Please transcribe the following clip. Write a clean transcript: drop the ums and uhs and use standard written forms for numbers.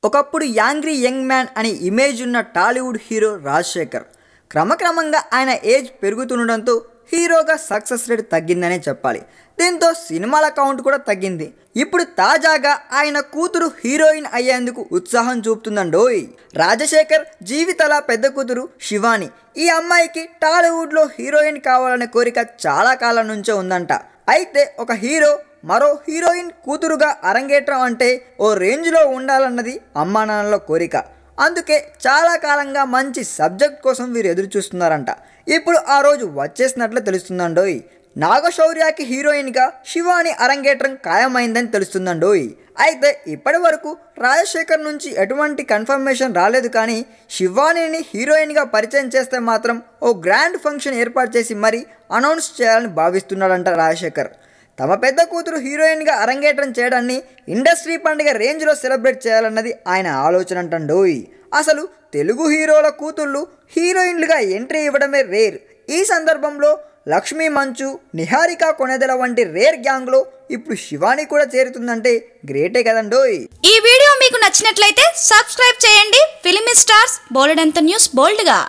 ఒకప్పుడు angry young man అనే image ఉన్న టాలీవుడ్ హీరో రాజశేఖర్ క్రమక్రమంగా ఆయన ఏజ్ పెరుగుతుండడంతో హీరోగా సక్సెస్ రేట్ తగ్గిందనే చెప్పాలి. దీంతో సినిమాల కౌంట్ కూడా తగ్గింది. ఇప్పుడు తాజాగా ఆయన కూతురు హీరోయిన్ అయ్యేందుకు ఉత్సాహం చూపుతుందండోయ్. రాజశేఖర్ జీవితాల పెద్ద కూతురు శివాని. ఈ అమ్మాయికి టాలీవుడ్లో హీరోయిన్ కావాలనే కోరిక చాలా కాలం నుంచే ఉందంట. అయితే ఒక హీరో మరో హీరోయిన్ కూతురుగా అరంగేట్రం అంటే ఓ రేంజ్లో ఉండాలన్నది అమ్మా నాన్నల కోరిక. అందుకే చాలా కాలంగా మంచి సబ్జెక్ట్ కోసం వీరు ఎదురు చూస్తున్నారంట. ఇప్పుడు ఆ రోజు వచ్చేసినట్లు తెలుస్తుందండోయ్. నాగశౌర్యకి హీరోయిన్గా శివాని అరంగేట్రం ఖాయమైందని తెలుస్తుందండోయ్. అయితే ఇప్పటి వరకు రాజశేఖర్ నుంచి ఎటువంటి కన్ఫర్మేషన్ రాలేదు. కానీ శివానిని హీరోయిన్గా పరిచయం చేస్తే మాత్రం ఓ గ్రాండ్ ఫంక్షన్ ఏర్పాటు చేసి మరీ అనౌన్స్ చేయాలని భావిస్తున్నాడంట రాజశేఖర్. తమ పెద్ద కూతురు హీరోయిన్గా అరంగేట్రం చేయడాన్ని ఇండస్ట్రీ పండుగ రేంజ్లో సెలబ్రేట్ చేయాలన్నది ఆయన ఆలోచన అంటండోయ్. అసలు తెలుగు హీరోల కూతుళ్ళు హీరోయిన్లుగా ఎంట్రీ ఇవ్వడమే రేర్. ఈ సందర్భంలో లక్ష్మీ మంచు, నిహారిక కొణెదెల వంటి రేర్ గ్యాంగ్లో ఇప్పుడు శివాని కూడా చేరుతుందంటే గ్రేటే కదండోయ్. ఈ వీడియో మీకు నచ్చినట్లయితే సబ్స్క్రైబ్ చేయండి. ఫిలిమి స్టార్స్ బోలెడంత న్యూస్ బోల్డ్గా.